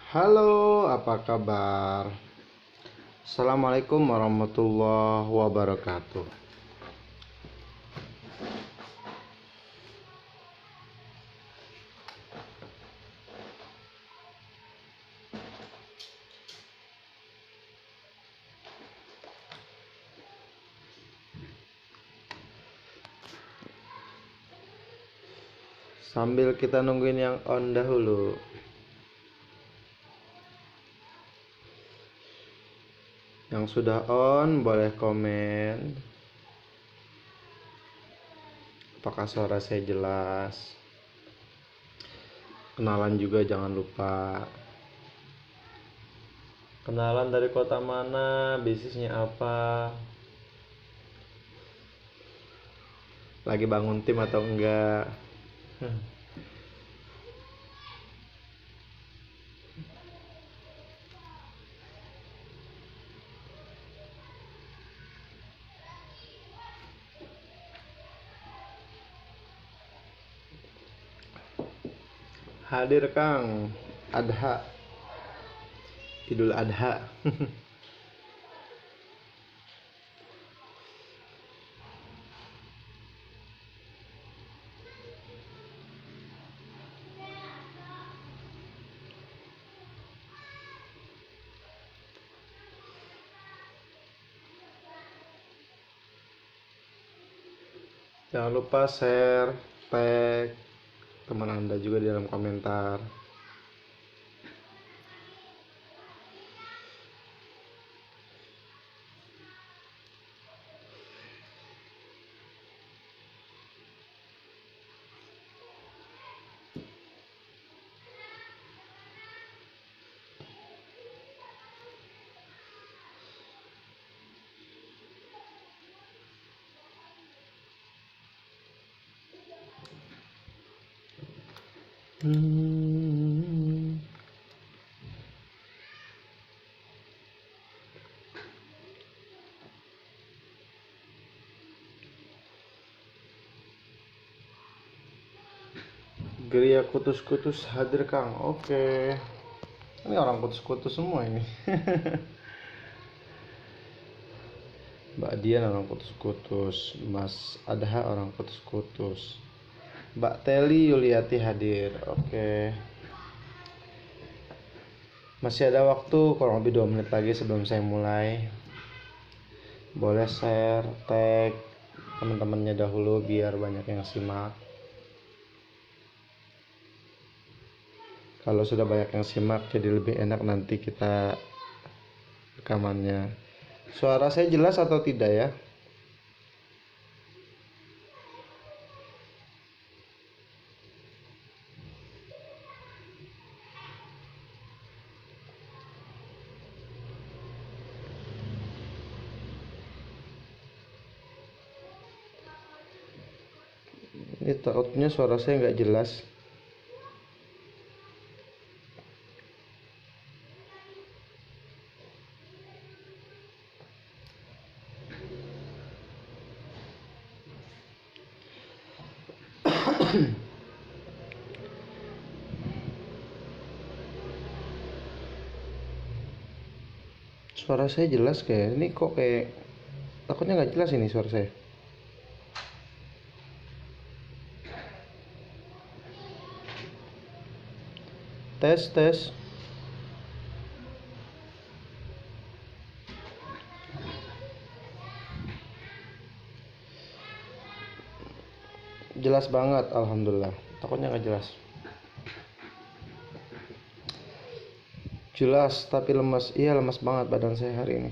Halo, apa kabar? Assalamualaikum warahmatullahi wabarakatuh. Sambil kita nungguin yang on dahulu. Yang sudah on boleh komen. Apakah suara saya jelas? Kenalan juga jangan lupa. Kenalan dari kota mana, bisnisnya apa? Lagi bangun tim atau enggak? Hadir Kang Adha, Idul Adha. Jangan lupa share, tag teman Anda juga di dalam komentar. Geria kutus-kutus hadir Kang. Oke. Ini orang kutus-kutus semua ini. Mbak Dian orang kutus-kutus, Mas Adha orang kutus-kutus, Mbak Teli Yuliati hadir. Oke. Masih ada waktu kurang lebih 2 menit lagi sebelum saya mulai. Boleh share, tag teman-temannya dahulu biar banyak yang simak. Kalau sudah banyak yang simak jadi lebih enak nanti kita rekamannya. Suara saya jelas atau tidak ya? Ini takutnya suara saya nggak jelas. Suara saya jelas kayak ini kok kayak takutnya nggak jelas ini suara saya. Tes. Jelas banget, alhamdulillah. Takutnya nggak jelas. Jelas tapi lemas. Iya, lemas banget badan saya hari ini.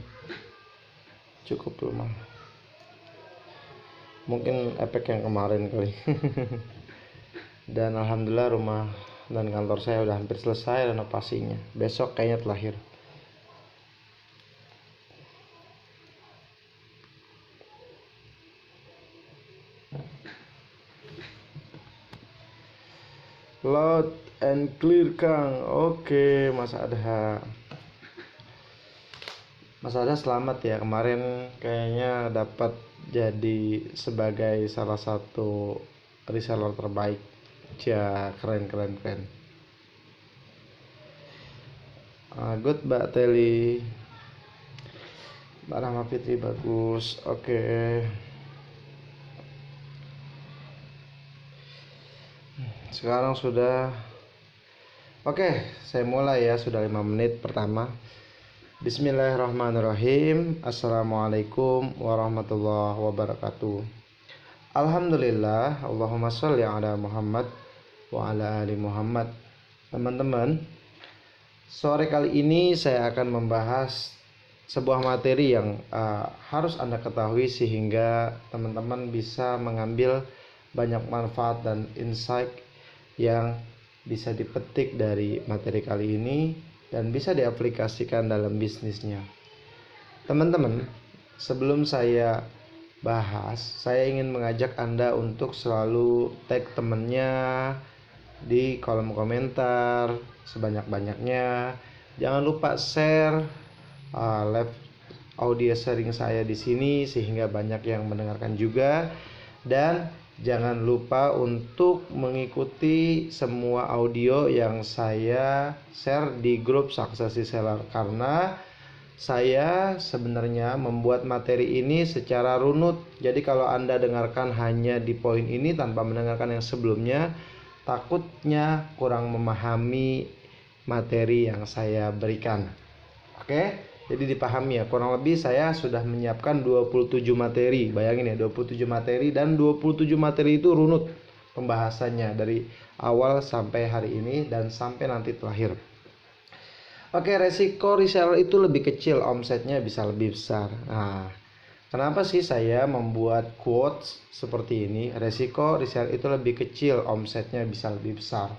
Cukup lemah. Mungkin efek yang kemarin kali. Dan alhamdulillah rumah dan kantor saya udah hampir selesai renovasinya. Besok kayaknya terakhir. Loud and clear Kang. Oke, Mas Adha. Mas Adha selamat ya, kemarin kayaknya dapat jadi sebagai salah satu reseller terbaik. Ya, keren. Good Mbak Teli. Mbak Rahma Fitri bagus. Oke. Sekarang sudah. Oke, saya mulai ya. Sudah 5 menit pertama. Bismillahirrahmanirrahim. Assalamualaikum warahmatullahi wabarakatuh. Alhamdulillah. Allahumma sholli ala Muhammad wa ala ali Muhammad. Teman-teman, sore kali ini saya akan membahas sebuah materi yang harus Anda ketahui sehingga teman-teman bisa mengambil banyak manfaat dan insight yang bisa dipetik dari materi kali ini dan bisa diaplikasikan dalam bisnisnya. Teman-teman, sebelum saya bahas, saya ingin mengajak Anda untuk selalu tag temennya di kolom komentar sebanyak-banyaknya. Jangan lupa share live audio sharing saya di sini sehingga banyak yang mendengarkan juga, dan jangan lupa untuk mengikuti semua audio yang saya share di grup Success Reseller, karena saya sebenarnya membuat materi ini secara runut. Jadi kalau Anda dengarkan hanya di poin ini tanpa mendengarkan yang sebelumnya, takutnya kurang memahami materi yang saya berikan. Oke? Jadi dipahami ya, kurang lebih saya sudah menyiapkan 27 materi. Bayangin ya, 27 materi, dan 27 materi itu runut pembahasannya dari awal sampai hari ini dan sampai nanti terakhir. Oke, resiko reseller itu lebih kecil, omsetnya bisa lebih besar. Nah, kenapa sih saya membuat quotes seperti ini? Resiko reseller itu lebih kecil, omsetnya bisa lebih besar.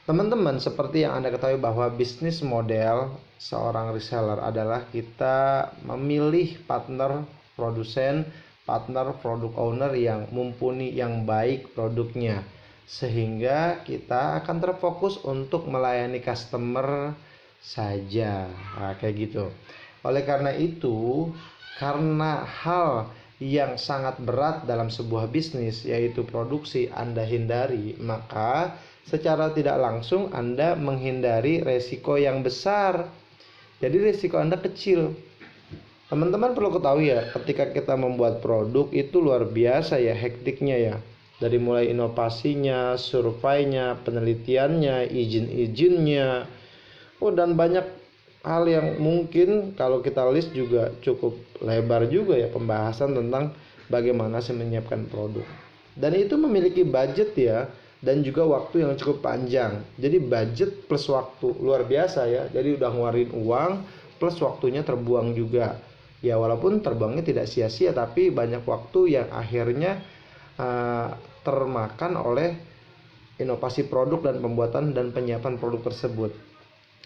Teman-teman, seperti yang Anda ketahui bahwa bisnis model seorang reseller adalah kita memilih partner produsen, partner produk owner yang mumpuni, yang baik produknya, sehingga kita akan terfokus untuk melayani customer saja. Nah, kayak gitu. Oleh karena itu, karena hal yang sangat berat dalam sebuah bisnis yaitu produksi Anda hindari, maka secara tidak langsung Anda menghindari resiko yang besar. Jadi resiko Anda kecil. Teman-teman perlu ketahui ya, ketika kita membuat produk itu luar biasa ya hektiknya ya. Dari mulai inovasinya, surveinya, penelitiannya, izin-izinnya, dan banyak hal yang mungkin kalau kita list juga cukup lebar juga ya pembahasan tentang bagaimana sih menyiapkan produk. Dan itu memiliki budget ya, dan juga waktu yang cukup panjang. Jadi budget plus waktu luar biasa ya. Jadi udah ngeluarin uang plus waktunya terbuang juga. Ya walaupun terbuangnya tidak sia-sia, tapi banyak waktu yang akhirnya termakan oleh inovasi produk dan pembuatan dan penyiapan produk tersebut.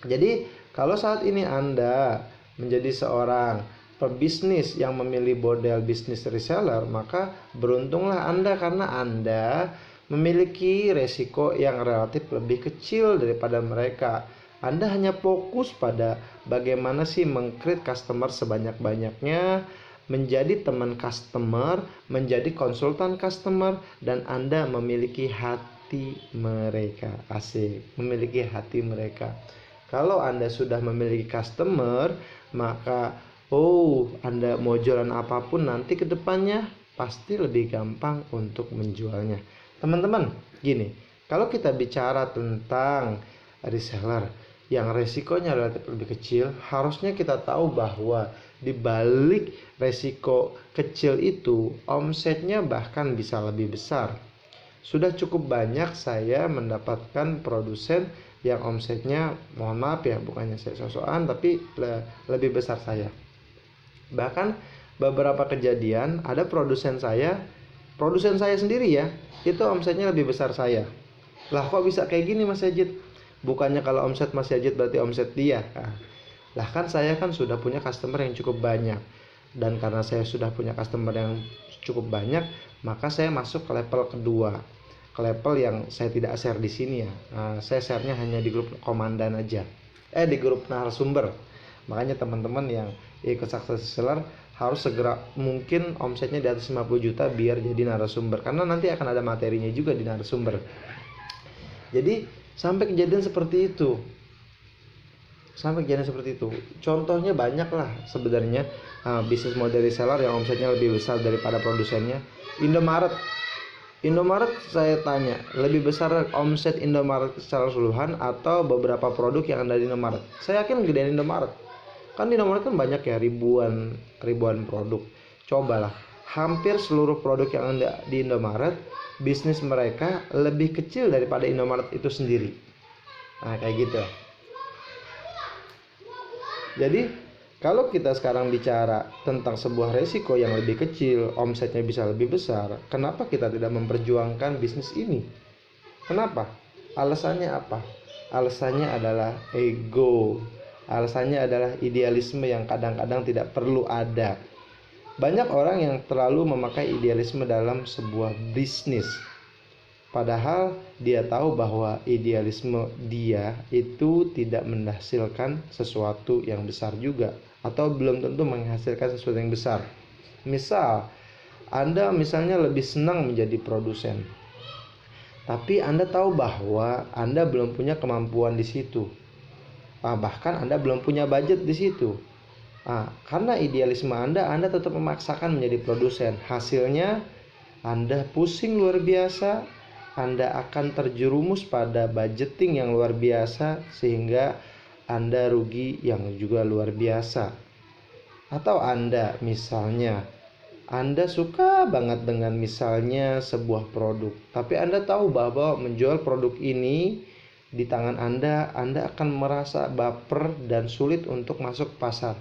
Jadi kalau saat ini Anda menjadi seorang pebisnis yang memilih model bisnis reseller, maka beruntunglah Anda karena Anda memiliki resiko yang relatif lebih kecil daripada mereka. Anda hanya fokus pada bagaimana sih meng-create customer sebanyak-banyaknya, menjadi teman customer, menjadi konsultan customer, dan Anda memiliki hati mereka. Asik, memiliki hati mereka. Kalau Anda sudah memiliki customer, maka Anda mau jualan apapun nanti ke depannya pasti lebih gampang untuk menjualnya. Teman-teman, gini, kalau kita bicara tentang reseller yang resikonya relatif lebih kecil, harusnya kita tahu bahwa di balik resiko kecil itu, omsetnya bahkan bisa lebih besar. Sudah cukup banyak saya mendapatkan produsen yang omsetnya, mohon maaf ya, bukannya saya sosokan, tapi lebih besar saya. Bahkan beberapa kejadian ada produsen saya sendiri ya, itu omsetnya lebih besar saya. Lah kok bisa kayak gini Mas Ajit? Bukannya kalau omset Mas Ajit berarti omset dia. Lah kan saya kan sudah punya customer yang cukup banyak. Dan karena saya sudah punya customer yang cukup banyak, maka saya masuk ke level kedua. Ke level yang saya tidak share di sini ya. Saya share-nya hanya di grup komandan aja. Di grup narasumber. Makanya teman-teman yang ikut Success Reseller harus segera mungkin omsetnya di atas 50 juta biar jadi narasumber, karena nanti akan ada materinya juga di narasumber. Jadi sampai kejadian seperti itu. Sampai kejadian seperti itu. Contohnya banyak lah sebenarnya, bisnis model reseller yang omsetnya lebih besar daripada produsennya. Indomaret. Indomaret saya tanya, lebih besar omset Indomaret secara keseluruhan atau beberapa produk yang ada di Indomaret? Saya yakin gedean Indomaret. Kan di Indomaret kan banyak ya, ribuan produk. Cobalah, hampir seluruh produk yang ada di Indomaret, bisnis mereka lebih kecil daripada Indomaret itu sendiri. Nah, kayak gitu. Jadi kalau kita sekarang bicara tentang sebuah resiko yang lebih kecil, omsetnya bisa lebih besar, kenapa kita tidak memperjuangkan bisnis ini? Kenapa? Alasannya apa? Alasannya adalah ego. Alasannya adalah idealisme yang kadang-kadang tidak perlu ada. Banyak orang yang terlalu memakai idealisme dalam sebuah bisnis. Padahal dia tahu bahwa idealisme dia itu tidak menghasilkan sesuatu yang besar juga, atau belum tentu menghasilkan sesuatu yang besar. Misal, Anda misalnya lebih senang menjadi produsen, tapi Anda tahu bahwa Anda belum punya kemampuan di situ. Bahkan Anda belum punya budget di situ. Karena idealisme Anda tetap memaksakan menjadi produsen. Hasilnya Anda pusing luar biasa, Anda akan terjerumus pada budgeting yang luar biasa, sehingga Anda rugi yang juga luar biasa. Atau Anda misalnya, Anda suka banget dengan misalnya sebuah produk, tapi Anda tahu bahwa menjual produk ini di tangan Anda akan merasa baper dan sulit untuk masuk pasar.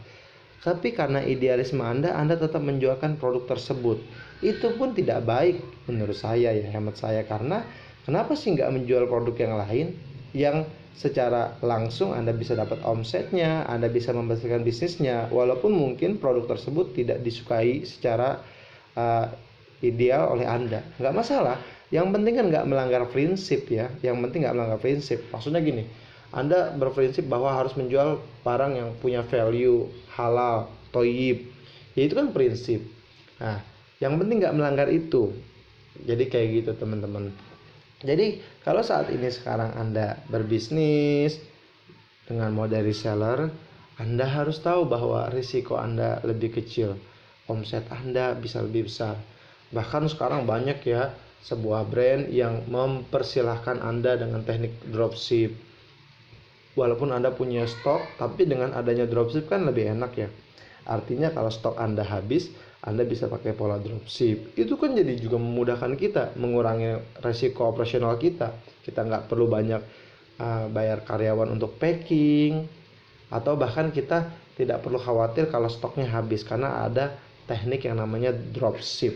Tapi karena idealisme Anda tetap menjualkan produk tersebut. Itu pun tidak baik menurut saya ya, hemat saya. Karena kenapa sih nggak menjual produk yang lain yang secara langsung Anda bisa dapat omsetnya, Anda bisa membesarkan bisnisnya, walaupun mungkin produk tersebut tidak disukai secara ideal oleh Anda. Nggak masalah, yang penting kan nggak melanggar prinsip ya. Yang penting nggak melanggar prinsip. Maksudnya gini, Anda berprinsip bahwa harus menjual barang yang punya value, halal, toyib. Ya itu kan prinsip. Nah, yang penting nggak melanggar itu. Jadi kayak gitu teman-teman. Jadi kalau saat ini sekarang Anda berbisnis dengan model reseller, Anda harus tahu bahwa risiko Anda lebih kecil, omset Anda bisa lebih besar. Bahkan sekarang banyak ya sebuah brand yang mempersilahkan Anda dengan teknik dropship. Walaupun Anda punya stok, tapi dengan adanya dropship kan lebih enak ya. Artinya kalau stok Anda habis, Anda bisa pakai pola dropship. Itu kan jadi juga memudahkan kita, mengurangi resiko operasional kita. Kita nggak perlu banyak bayar karyawan untuk packing, atau bahkan kita tidak perlu khawatir kalau stoknya habis karena ada teknik yang namanya dropship.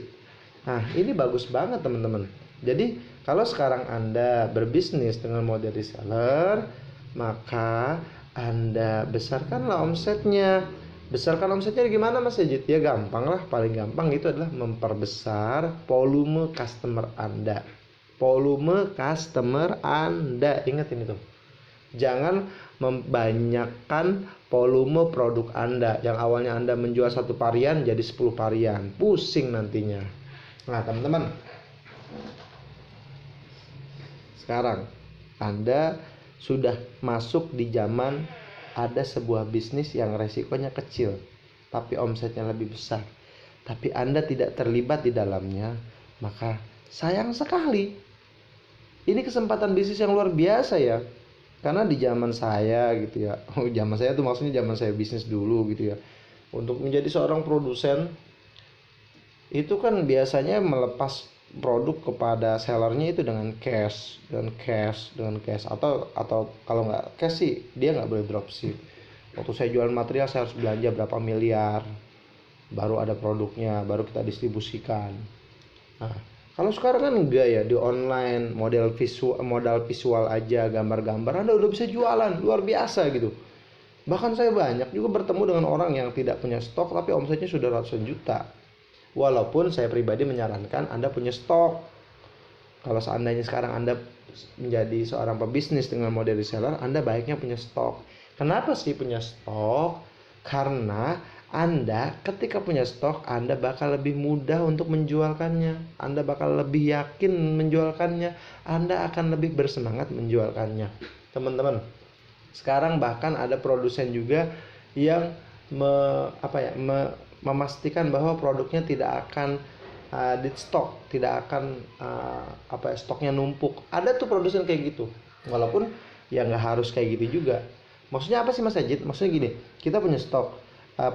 Nah, ini bagus banget teman-teman. Jadi kalau sekarang Anda berbisnis dengan model reseller, maka Anda besarkanlah omsetnya. Besarkan omsetnya gimana Mas Ejit? Ya gampang lah, paling gampang itu adalah memperbesar volume customer Anda. Volume customer Anda, ingat ini tuh. Jangan membanyakkan volume produk Anda. Yang awalnya Anda menjual 1 varian jadi 10 varian. Pusing nantinya. Nah teman-teman, sekarang Anda sudah masuk di zaman ada sebuah bisnis yang resikonya kecil tapi omsetnya lebih besar, tapi Anda tidak terlibat di dalamnya, maka sayang sekali. Ini kesempatan bisnis yang luar biasa ya. Karena di zaman saya gitu ya, zaman saya tuh maksudnya zaman saya bisnis dulu gitu ya, untuk menjadi seorang produsen itu kan biasanya melepas produk kepada sellernya itu dengan cash, atau kalau nggak cash sih dia nggak boleh dropship. Waktu saya jual material saya harus belanja berapa miliar baru ada produknya, baru kita distribusikan. Nah kalau sekarang kan enggak ya, di online modal visual aja, gambar-gambar Anda udah bisa jualan luar biasa gitu. Bahkan saya banyak juga bertemu dengan orang yang tidak punya stok tapi omsetnya sudah ratusan juta. Walaupun saya pribadi menyarankan Anda punya stok. Kalau seandainya sekarang Anda menjadi seorang pebisnis dengan model reseller, Anda baiknya punya stok. Kenapa sih punya stok? Karena Anda ketika punya stok, Anda bakal lebih mudah untuk menjualkannya. Anda bakal lebih yakin menjualkannya. Anda akan lebih bersemangat menjualkannya. Teman-teman, Sekarang bahkan ada produsen juga yang memastikan bahwa produknya tidak akan dead stock, tidak akan stoknya numpuk. Ada tuh produsen kayak gitu. Walaupun ya nggak harus kayak gitu juga. Maksudnya apa sih Mas Ajit? Maksudnya gini, kita punya stok,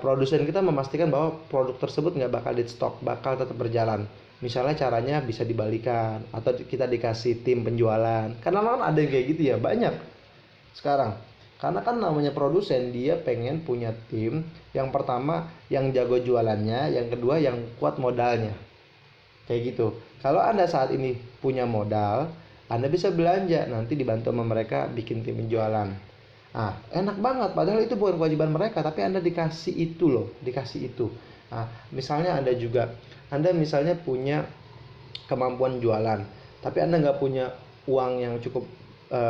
produsen kita memastikan bahwa produk tersebut nggak bakal dead stock, bakal tetap berjalan. Misalnya caranya bisa dibalikan atau kita dikasih tim penjualan. Karena kan ada yang kayak gitu ya, banyak sekarang. Karena kan namanya produsen, dia pengen punya tim, yang pertama yang jago jualannya, yang kedua yang kuat modalnya. Kayak gitu. Kalau Anda saat ini punya modal, Anda bisa belanja, nanti dibantu sama mereka bikin tim penjualan. Ah, enak banget, padahal itu bukan kewajiban mereka, tapi Anda dikasih itu loh, dikasih itu. Nah, misalnya Anda misalnya punya kemampuan jualan, tapi Anda nggak punya uang yang cukup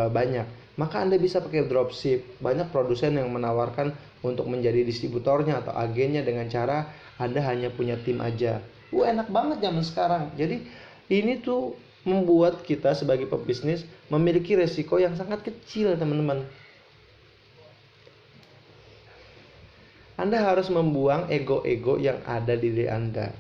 banyak, maka Anda bisa pakai dropship. Banyak produsen yang menawarkan untuk menjadi distributornya atau agennya dengan cara Anda hanya punya tim aja. Enak banget zaman sekarang. Jadi ini tuh membuat kita sebagai pebisnis memiliki resiko yang sangat kecil, teman-teman. Anda harus membuang ego-ego yang ada di diri Anda.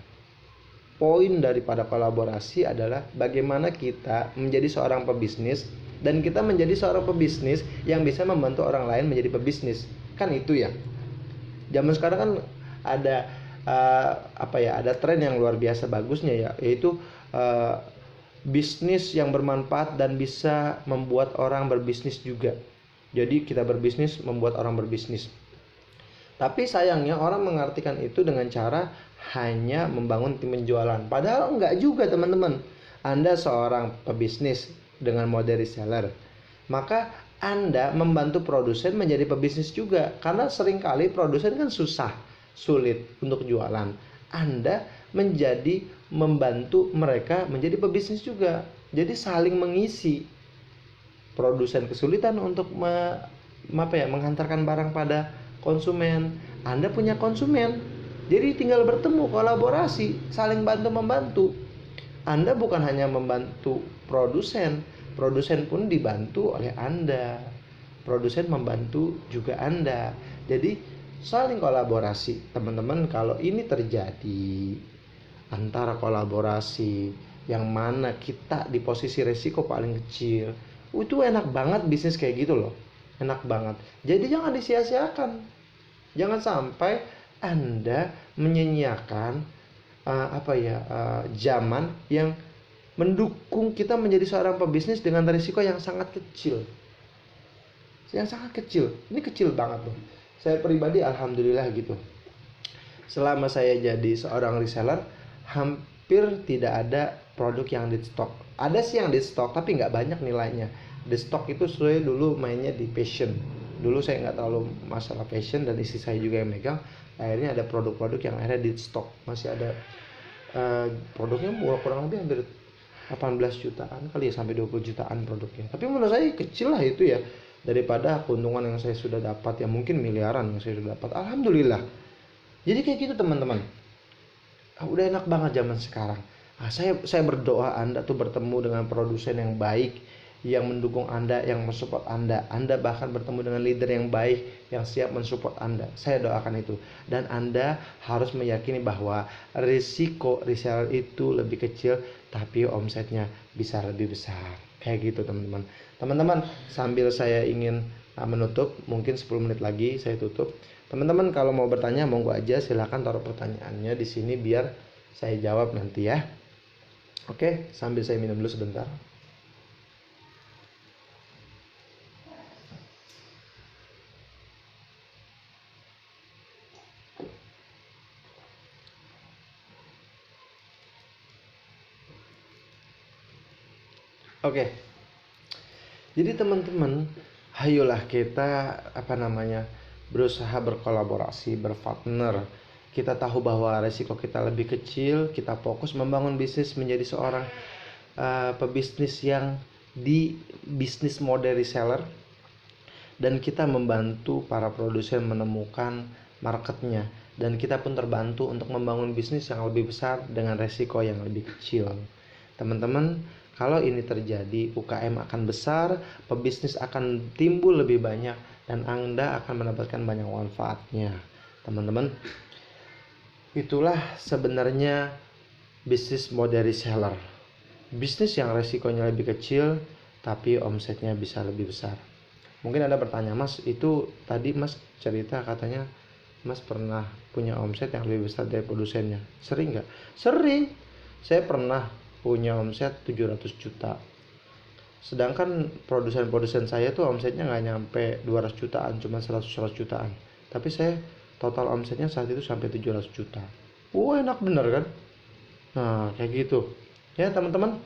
Poin daripada kolaborasi adalah bagaimana kita menjadi seorang pebisnis, dan kita menjadi seorang pebisnis yang bisa membantu orang lain menjadi pebisnis. Kan itu ya. Zaman sekarang kan ada ada tren yang luar biasa bagusnya ya, yaitu bisnis yang bermanfaat dan bisa membuat orang berbisnis juga. Jadi kita berbisnis membuat orang berbisnis. Tapi sayangnya orang mengartikan itu dengan cara hanya membangun tim penjualan. Padahal enggak juga, teman-teman. Anda seorang pebisnis dengan model reseller, maka Anda membantu produsen menjadi pebisnis juga. Karena seringkali produsen kan sulit untuk jualan. Anda menjadi membantu mereka menjadi pebisnis juga. Jadi saling mengisi. Produsen kesulitan untuk menghantarkan barang pada konsumen, Anda punya konsumen, jadi tinggal bertemu, kolaborasi, saling bantu-membantu. Anda bukan hanya membantu produsen pun dibantu oleh Anda, produsen membantu juga Anda. Jadi saling kolaborasi, teman-teman. Kalau ini terjadi antara kolaborasi yang mana kita di posisi resiko paling kecil, itu enak banget bisnis kayak gitu loh. Enak banget. Jadi jangan disia-siakan. Jangan sampai Anda menyia-nyiakan zaman yang mendukung kita menjadi seorang pebisnis dengan risiko yang sangat kecil. Yang sangat kecil. Ini kecil banget loh. Saya pribadi alhamdulillah gitu. Selama saya jadi seorang reseller, hampir tidak ada produk yang di stok. Ada sih yang di stok, tapi nggak banyak nilainya. The stock itu saya dulu mainnya di passion. Dulu saya nggak terlalu masalah passion, dan istri saya juga yang megang. Akhirnya ada produk-produk yang akhirnya di stok. Masih ada produknya kurang lebih hampir 18 jutaan kali ya, sampai 20 jutaan produknya. Tapi menurut saya kecil lah itu ya, daripada keuntungan yang saya sudah dapat, ya mungkin miliaran yang saya sudah dapat. Alhamdulillah. Jadi kayak gitu, teman-teman. Udah enak banget zaman sekarang. Saya berdoa Anda tuh bertemu dengan produsen yang baik, yang mendukung Anda, yang mensupport Anda. Anda bahkan bertemu dengan leader yang baik, yang siap mensupport Anda. Saya doakan itu. Dan Anda harus meyakini bahwa risiko reseller itu lebih kecil, tapi omsetnya bisa lebih besar. Kayak gitu, teman-teman. Teman-teman, sambil saya ingin menutup, mungkin 10 menit lagi saya tutup. Teman-teman kalau mau bertanya monggo aja, silakan taruh pertanyaannya di sini biar saya jawab nanti ya. Oke, sambil saya minum dulu sebentar. Oke. Jadi teman-teman, ayolah kita berusaha berkolaborasi, berpartner. Kita tahu bahwa resiko kita lebih kecil, kita fokus membangun bisnis menjadi seorang pebisnis yang di bisnis model reseller, dan kita membantu para produsen menemukan marketnya, dan kita pun terbantu untuk membangun bisnis yang lebih besar dengan resiko yang lebih kecil. Teman-teman, kalau ini terjadi, UKM akan besar, pebisnis akan timbul lebih banyak, dan Anda akan mendapatkan banyak manfaatnya. Teman-teman, itulah sebenarnya bisnis model reseller. Bisnis yang resikonya lebih kecil tapi omsetnya bisa lebih besar. Mungkin Anda bertanya, Mas, itu tadi Mas cerita katanya Mas pernah punya omset yang lebih besar dari produsennya. Sering nggak? Sering. Saya pernah punya omset 700 juta. Sedangkan produsen-produsen saya tuh omsetnya nggak nyampe 200 jutaan, cuma 100 jutaan. Tapi saya total omsetnya saat itu sampai 700 juta. Wah, enak bener kan? Nah, kayak gitu. Ya, teman-teman.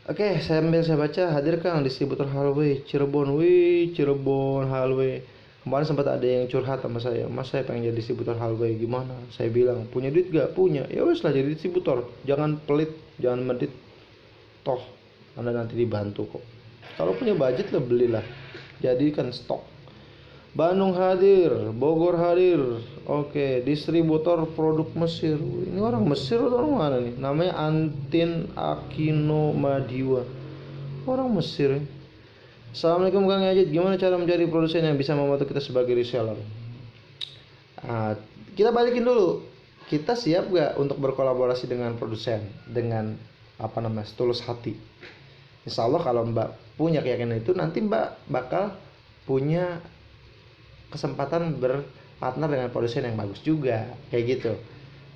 Oke, sambil saya baca, hadir Kang distributor Halway Cirebon. Wih, Cirebon Halway. Kemarin sempat ada yang curhat sama saya, Mas, saya pengen jadi distributor Halway, gimana? Saya bilang, punya duit gak? Punya. Ya wes lah, jadi distributor. Jangan pelit, jangan medit. Toh Anda nanti dibantu kok. Kalau punya budget lah, belilah. Jadikan stok. Bandung hadir, Bogor hadir. Oke, distributor produk Mesir. Ini orang Mesir atau orang mana nih? Namanya Antin Akino Madiwa. Orang Mesir. Assalamualaikum Kang Yajid, gimana cara mencari produsen yang bisa membantu kita sebagai reseller? Kita balikin dulu. Kita siap gak untuk berkolaborasi dengan produsen dengan setulus hati? Insya Allah kalau Mbak punya keyakinan itu, nanti Mbak bakal punya kesempatan berpartner dengan produsen yang bagus juga, kayak gitu.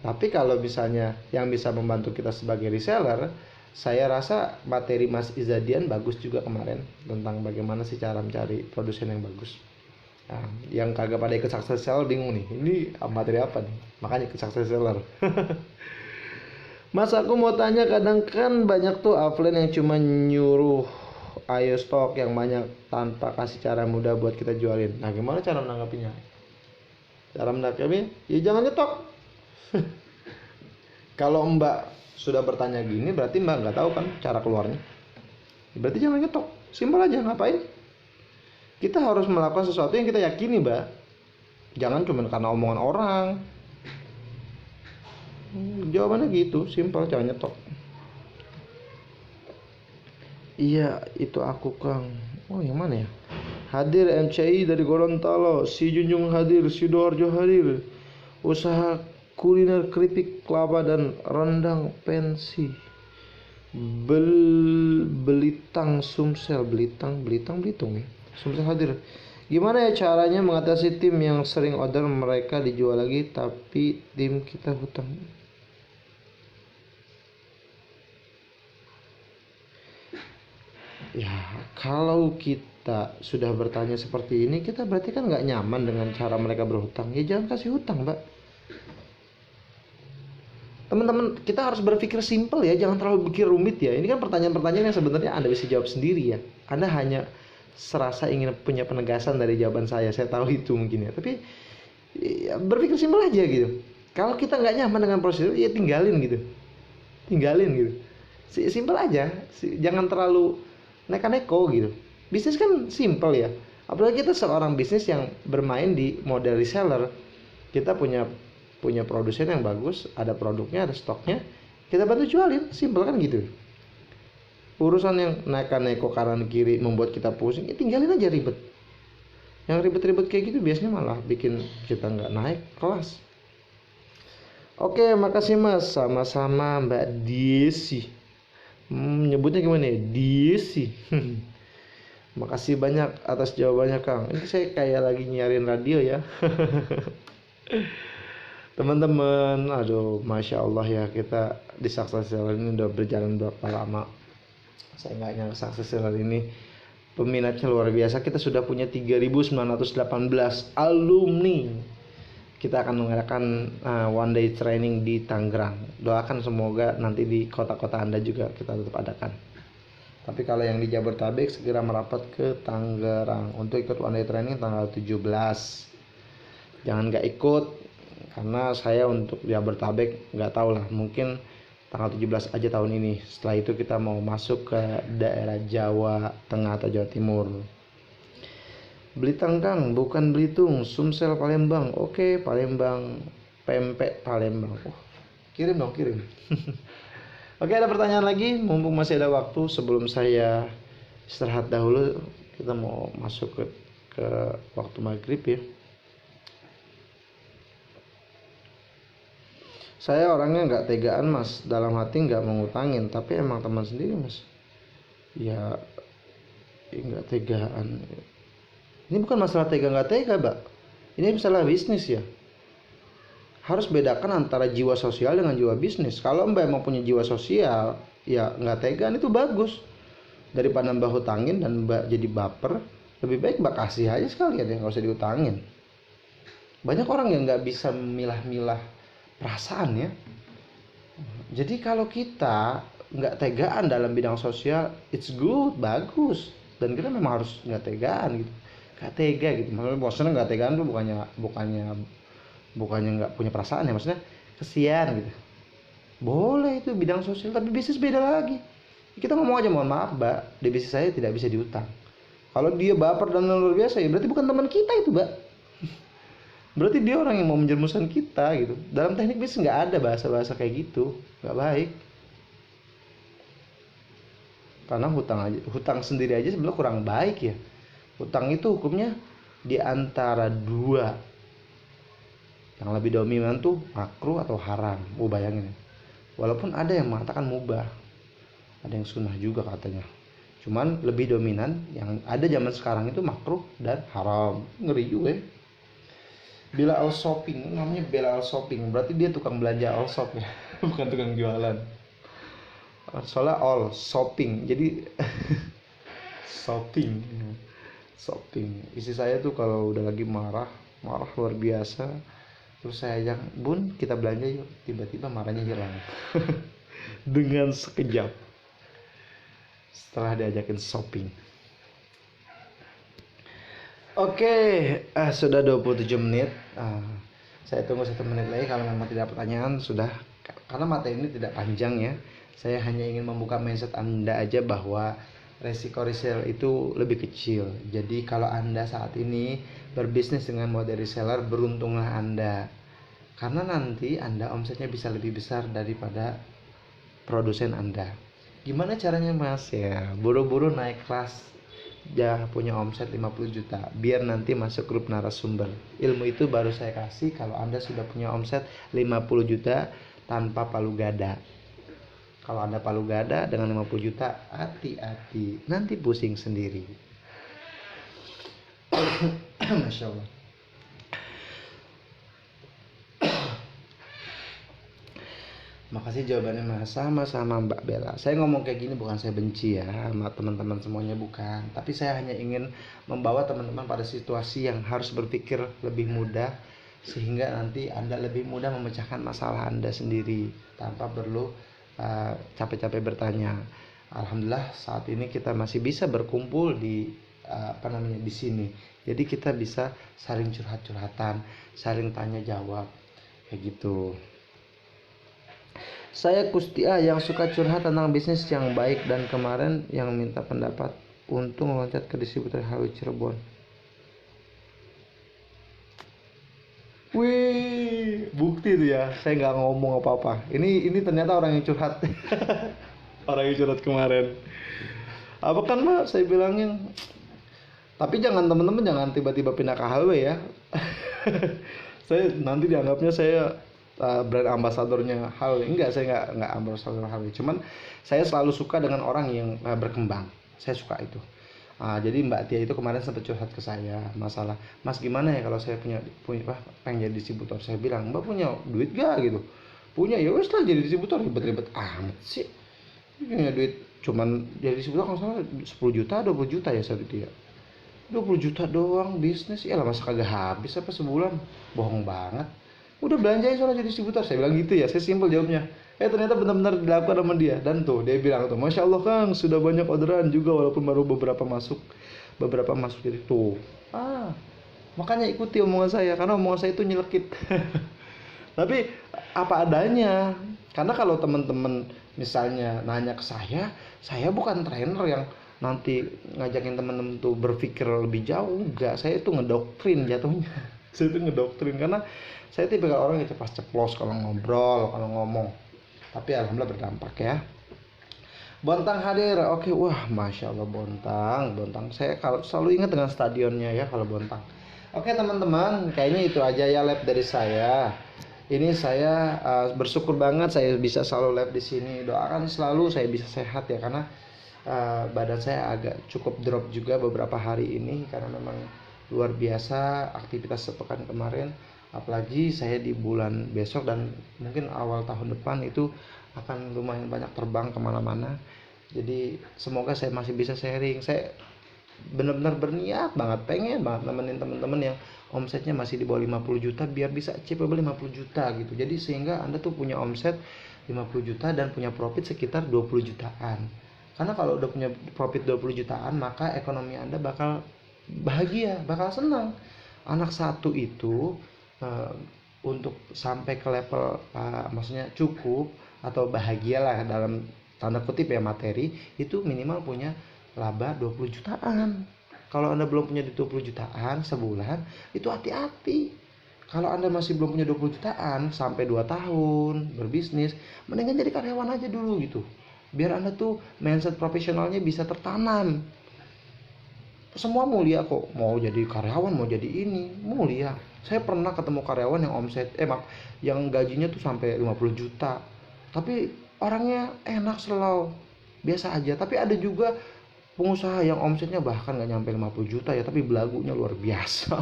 Tapi kalau misalnya yang bisa membantu kita sebagai reseller, saya rasa materi Mas Izadian bagus juga kemarin tentang bagaimana sih cara mencari produsen yang bagus. Nah, yang kagak pada ikut success seller bingung nih, ini materi apa nih? Makanya ikut success seller. Mas, aku mau tanya, kadang kan banyak tuh offline yang cuma nyuruh ayo stok yang banyak tanpa kasih cara mudah buat kita jualin. Nah, gimana cara menanggapinya? Cara menanggapinya, ya jangan nyetok. Kalau Mbak sudah bertanya gini, berarti Mbak nggak tahu kan cara keluarnya. Berarti jangan nyetok. Simpel aja, ngapain? Kita harus melakukan sesuatu yang kita yakini, Mbak. Jangan cuma karena omongan orang. Jawabannya gitu, simpel, jangan nyetok. Iya, itu aku Kang. Oh, yang mana ya? Hadir MCI dari Gorontalo, si Junjung hadir, Sidoarjo hadir. Usaha kuliner keripik kelapa dan rendang pensi. Belitang Sumsel, Belitung ya. Sumsel hadir. Gimana ya caranya mengatasi tim yang sering order mereka dijual lagi tapi tim kita hutang? Ya, kalau kita sudah bertanya seperti ini, kita berarti kan nggak nyaman dengan cara mereka berhutang. Ya jangan kasih hutang, Mbak. Teman-teman, kita harus berpikir simpel ya, jangan terlalu pikir rumit ya. Ini kan pertanyaan-pertanyaan yang sebenarnya Anda bisa jawab sendiri ya. Anda hanya serasa ingin punya penegasan dari jawaban saya tahu itu mungkin ya. Tapi ya, berpikir simpel aja gitu. Kalau kita nggak nyaman dengan prosedur, ya tinggalin gitu. Simpel aja, jangan terlalu neko-neko gitu. Bisnis kan simpel ya. Apalagi kita seorang bisnis yang bermain di model reseller. Kita punya produsen yang bagus, ada produknya, ada stoknya, kita bantu jualin, simpel kan gitu. Urusan yang neko-neko kanan kiri membuat kita pusing, ya tinggalin aja ribet. Yang ribet-ribet kayak gitu biasanya malah bikin kita nggak naik kelas. Oke, makasih Mas. Sama-sama Mbak Desi. Nyebutnya gimana ya? Desi. Makasih banyak atas jawabannya Kang. Ini saya kayak lagi nyiarin radio ya. Teman-teman, aduh, Masya Allah ya, kita di Success Seller ini udah berjalan berapa lama. Saya nggak nyangka Success Seller ini peminatnya luar biasa. Kita sudah punya 3.918 alumni. Kita akan mengadakan one day training di Tangerang. Doakan semoga nanti di kota-kota Anda juga kita tetap adakan. Tapi kalau yang di Jabodetabek segera merapat ke Tangerang untuk ikut one day training tanggal 17. Jangan nggak ikut karena saya untuk Jabodetabek nggak tahu lah, mungkin tanggal 17 aja tahun ini. Setelah itu kita mau masuk ke daerah Jawa Tengah atau Jawa Timur. Belitang Kang, bukan Belitung. Sumsel Palembang. Oke, Palembang. Pempek Palembang. Kirim dong, kirim. Oke, ada pertanyaan lagi? Mumpung masih ada waktu sebelum saya istirahat dahulu, kita mau masuk ke ke waktu maghrib ya. Saya orangnya nggak tegaan mas, dalam hati nggak mengutangin, tapi emang teman sendiri mas. Ya nggak tegaan. Ini bukan masalah tega nggak tega, Mbak. Ini masalah bisnis ya. Harus bedakan antara jiwa sosial dengan jiwa bisnis. Kalau Mbak emang punya jiwa sosial, ya nggak tegaan itu bagus. Daripada Mbak hutangin dan Mbak jadi baper, lebih baik Mbak kasih aja sekalian ya, nggak usah diutangin. Banyak orang yang nggak bisa memilah-milah perasaan ya. Jadi kalau kita nggak tegaan dalam bidang sosial, it's good, bagus. Dan kita memang harus nggak tegaan gitu. Nggak tega gitu. Maksudnya nggak tegaan tuh bukannya nggak punya perasaan ya, maksudnya kesian gitu. Boleh itu bidang sosial, tapi bisnis beda lagi. Kita ngomong aja, mohon maaf Mbak, di bisnis saya tidak bisa diutang. Kalau dia baper dan luar biasa ya berarti bukan teman kita itu Mbak. Berarti dia orang yang mau menjerumuskan kita gitu. Dalam teknik bisnis nggak ada bahasa-bahasa kayak gitu, nggak baik. Karena hutang sendiri aja sebenarnya kurang baik ya. Hutang itu hukumnya di antara dua. Yang lebih dominan tuh makruh atau haram. Bayangin ya. Walaupun ada yang mengatakan mubah, ada yang sunnah juga katanya. Cuman lebih dominan yang ada zaman sekarang itu makruh dan haram. Ngeri juga ya. Bila all shopping, namanya Bela all shopping, berarti dia tukang belanja all shop ya, bukan tukang jualan. Soalnya all shopping, jadi shopping. Istri saya tuh kalau udah lagi marah luar biasa, terus saya ajak, Bun kita belanja yuk, tiba-tiba marahnya hilang dengan sekejap setelah diajakin shopping. Oke, sudah 27 menit. Saya tunggu 1 menit lagi kalau memang tidak pertanyaan sudah. Karena materi ini tidak panjang ya. Saya hanya ingin membuka mindset Anda aja bahwa resiko resell itu lebih kecil. Jadi kalau Anda saat ini berbisnis dengan model reseller, beruntunglah Anda. Karena nanti Anda omsetnya bisa lebih besar daripada produsen Anda. Gimana caranya Mas? Ya, buru-buru naik kelas. Ya punya omset 50 juta biar nanti masuk grup narasumber. Ilmu itu baru saya kasih kalau Anda sudah punya omset 50 juta tanpa palu gada. Kalau Anda palu gada dengan 50 juta, hati-hati, nanti pusing sendiri. Masya Allah. Makasih jawabannya Mas. Sama-sama Mbak Bella. Saya ngomong kayak gini bukan saya benci ya sama teman-teman semuanya, bukan. Tapi saya hanya ingin membawa teman-teman pada situasi yang harus berpikir lebih mudah, sehingga nanti Anda lebih mudah memecahkan masalah Anda sendiri tanpa perlu capek-capek bertanya. Alhamdulillah saat ini kita masih bisa berkumpul di di sini. Jadi kita bisa saling curhat-curhatan, saling tanya jawab kayak gitu. Saya Kustia yang suka curhat tentang bisnis yang baik dan kemarin yang minta pendapat untuk meloncat ke distributor HW Cirebon. Wih, bukti tuh ya, saya nggak ngomong apa-apa. Ini ternyata orang yang curhat. Orang yang curhat kemarin. Apa kan Mbak, saya bilangin. Tapi jangan teman-teman jangan tiba-tiba pindah ke HW ya. Saya nanti dianggapnya saya brand ambasadornya HW. Enggak, saya enggak ambasador HW. Cuman saya selalu suka dengan orang yang berkembang. Saya suka itu. Jadi Mbak Tia itu kemarin sempat curhat ke saya masalah, Mas gimana ya kalau saya punya pengen jadi distributor. Saya bilang, Mbak punya duit gak gitu? Punya, ya wes lah jadi distributor. Ribet-ribet amat sih. Punya duit cuman jadi distributor kalau salah 10 juta 20 juta ya saya Tia. 20 juta doang bisnis. Iyalah masa kagak habis apa sebulan? Bohong banget. Udah belanjain soalnya jadi distributor, saya bilang gitu ya, saya simpel jawabnya. Ternyata benar-benar dilakukan sama dia. Dan tuh dia bilang tuh, Masya Allah Kang, sudah banyak orderan juga walaupun baru beberapa masuk jadi tuh. Makanya ikuti omongan saya, karena omongan saya itu nyelekit. Tapi apa adanya. Karena kalau teman-teman misalnya nanya ke saya bukan trainer yang nanti ngajakin teman-teman tuh berpikir lebih jauh. Enggak, saya itu ngedoktrin jatuhnya. Saya itu ngedoktrin karena saya tipikal orang yang cepat ceplos kalau ngobrol, kalau ngomong. Tapi alhamdulillah berdampak ya. Bontang hadir. Oke, wah, masya Allah, Bontang, Bontang. Saya kalau selalu ingat dengan stadionnya ya kalau Bontang. Oke teman-teman, kayaknya itu aja ya lab dari saya. Ini saya bersyukur banget saya bisa selalu lab di sini. Doakan selalu saya bisa sehat ya, karena badan saya agak cukup drop juga beberapa hari ini karena memang luar biasa aktivitas sepekan kemarin. Apalagi saya di bulan besok dan mungkin awal tahun depan itu akan lumayan banyak terbang kemana-mana. Jadi semoga saya masih bisa sharing. Saya benar-benar berniat banget, pengen banget nemenin teman-teman yang omsetnya masih di bawah 50 juta biar bisa capable 50 juta gitu. Jadi sehingga Anda tuh punya omset 50 juta dan punya profit sekitar 20 jutaan. Karena kalau udah punya profit 20 jutaan, maka ekonomi Anda bakal bahagia, bakal senang. Anak satu itu untuk sampai ke level maksudnya cukup atau bahagialah dalam tanda kutip ya materi, itu minimal punya laba 20 jutaan. Kalau Anda belum punya 20 jutaan sebulan, itu hati-hati. Kalau Anda masih belum punya 20 jutaan sampai 2 tahun berbisnis, mendingan jadi karyawan aja dulu gitu. Biar Anda tuh mindset profesionalnya bisa tertanam. Semua mulia kok, mau jadi karyawan, mau jadi ini, mulia. Saya pernah ketemu karyawan yang yang gajinya tuh sampai 50 juta. Tapi orangnya enak, selalu biasa aja. Tapi ada juga pengusaha yang omsetnya bahkan nggak nyampe 50 juta ya, tapi belagunya luar biasa.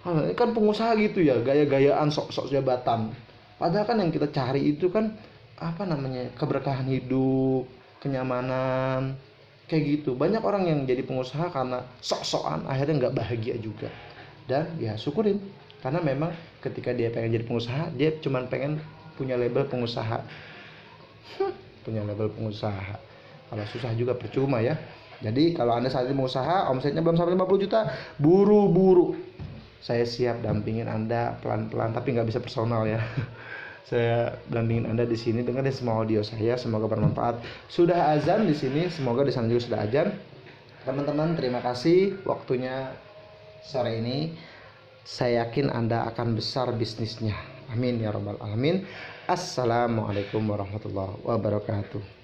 Ini kan pengusaha gitu ya, gaya-gayaan sok-sok jabatan. Padahal kan yang kita cari itu kan apa namanya, keberkahan hidup, kenyamanan, kayak gitu. Banyak orang yang jadi pengusaha karena sok-sokan akhirnya nggak bahagia juga. Dan ya syukurin, karena memang ketika dia pengen jadi pengusaha, dia cuma pengen punya label pengusaha. Punya label pengusaha. Kalau susah juga percuma ya. Jadi kalau Anda saat ini pengusaha, omsetnya belum sampai 50 juta, buru-buru. Saya siap dampingin Anda pelan-pelan, tapi nggak bisa personal ya. Saya dampingin Anda di sini, dengerin semua audio saya, semoga bermanfaat. Sudah azan di sini, semoga di sana juga sudah azan. Teman-teman, terima kasih waktunya sore ini. Saya yakin Anda akan besar bisnisnya. Amin ya rabbal alamin. Assalamualaikum warahmatullahi wabarakatuh.